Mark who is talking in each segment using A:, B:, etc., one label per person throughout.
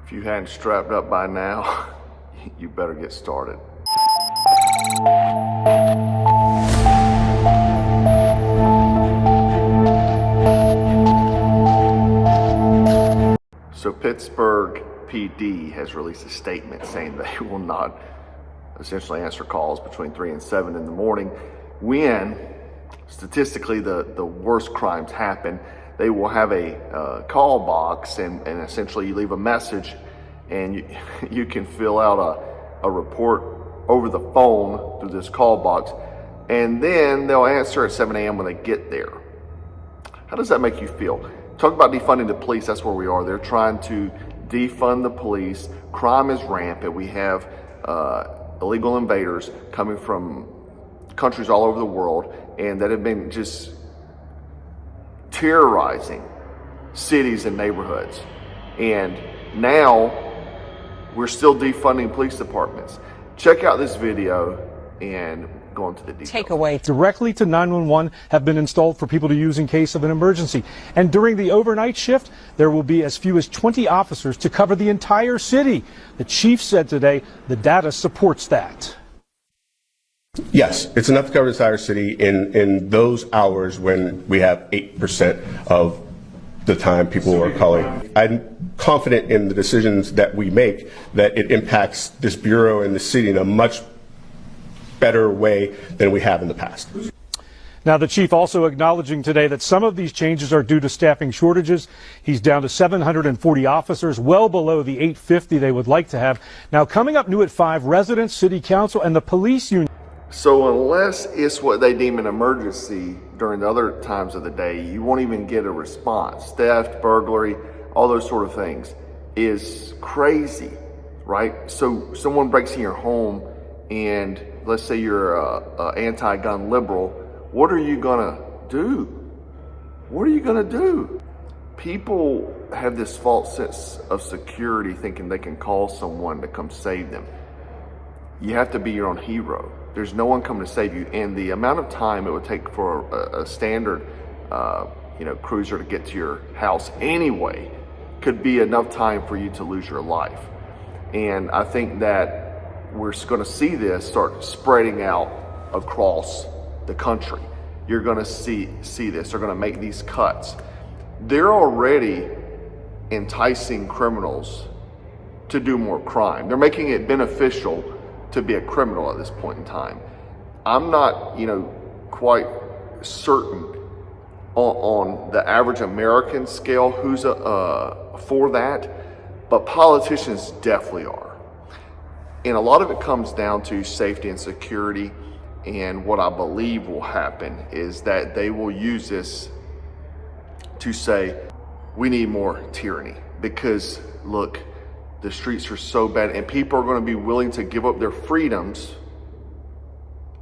A: If you hadn't strapped up by now, you better get started. So Pittsburgh PD has released a statement saying they will not essentially answer calls between 3 and 7 in the morning when statistically the worst crimes happen. They will have a call box and essentially you leave a message and you can fill out a report over the phone through this call box, and then they'll answer at 7 a.m. when they get there. How does that make you feel? Talk about defunding the police. That's where we are. They're trying to defund the police. Crime is rampant. We have illegal invaders coming from countries all over the world and that have been just terrorizing cities and neighborhoods. And now we're still defunding police departments. Check out this video and go into the details.
B: Takeaway directly to 911 have been installed for people to use in case of an emergency. And during the overnight shift, there will be as few as 20 officers to cover the entire city. The chief said today the data supports that.
C: Yes, it's enough to cover the entire city in those hours when we have 8% of the time people are calling. I'm confident in the decisions that we make that it impacts this bureau and the city in a much better way than we have in the past.
B: Now, the chief also acknowledging today that some of these changes are due to staffing shortages. He's down to 740 officers, well below the 850 they would like to have. Now, coming up new at 5, residents, city council, and the police union.
A: So unless it's what they deem an emergency during the other times of the day, you won't even get a response. Theft, burglary, all those sort of things is crazy, right? So someone breaks in your home and let's say you're a anti-gun liberal, what are you gonna do? What are you gonna do? People have this false sense of security thinking they can call someone to come save them. You have to be your own hero. There's no one coming to save you. And the amount of time it would take for a standard cruiser to get to your house anyway could be enough time for you to lose your life. And I think that we're going to see this start spreading out across the country. You're going to see this. They're going to make these cuts. They're already enticing criminals to do more crime. They're making it beneficial to be a criminal at this point in time. I'm not, quite certain on the average American scale who's for that, but politicians definitely are. And a lot of it comes down to safety and security. And what I believe will happen is that they will use this to say, we need more tyranny. Because look, the streets are so bad and people are going to be willing to give up their freedoms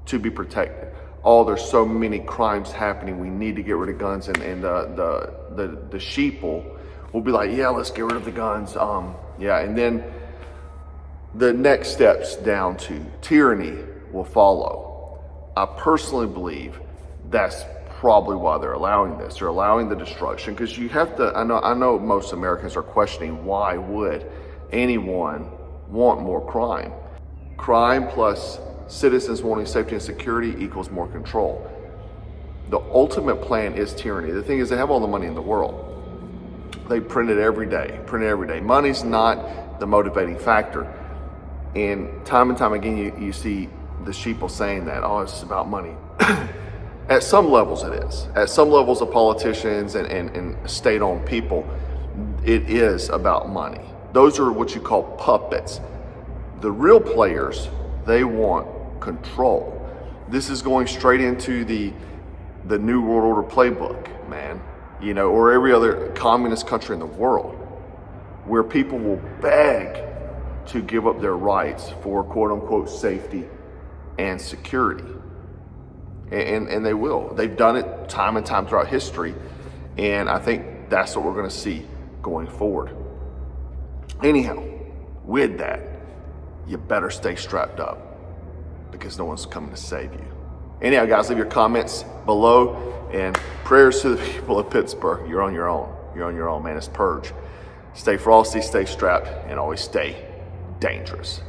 A: to be protected. Oh, there's so many crimes happening. We need to get rid of guns. And the sheeple will be like, yeah, let's get rid of the guns. And then the next steps down to tyranny will follow. I personally believe that's probably why they're allowing this. They're allowing the destruction because you have to, I know most Americans are questioning why would anyone want more crime? Crime plus citizens wanting safety and security equals more control. The ultimate plan is tyranny. The thing is they have all the money in the world. They print it every day. Money's not the motivating factor. And time again, you see the sheeple saying that, oh, it's about money. At some levels it is. At some levels of politicians and state-owned people, it is about money. Those are what you call puppets. The real players, they want control. This is going straight into the New World Order playbook, man. Or every other communist country in the world, where people will beg to give up their rights for quote-unquote safety and security. And they will. They've done it time and time throughout history. And I think that's what we're going to see going forward. Anyhow, with that, you better stay strapped up because no one's coming to save you. Anyhow, guys, leave your comments below and prayers to the people of Pittsburgh. You're on your own. You're on your own, man. It's purge. Stay frosty, stay strapped, and always stay dangerous.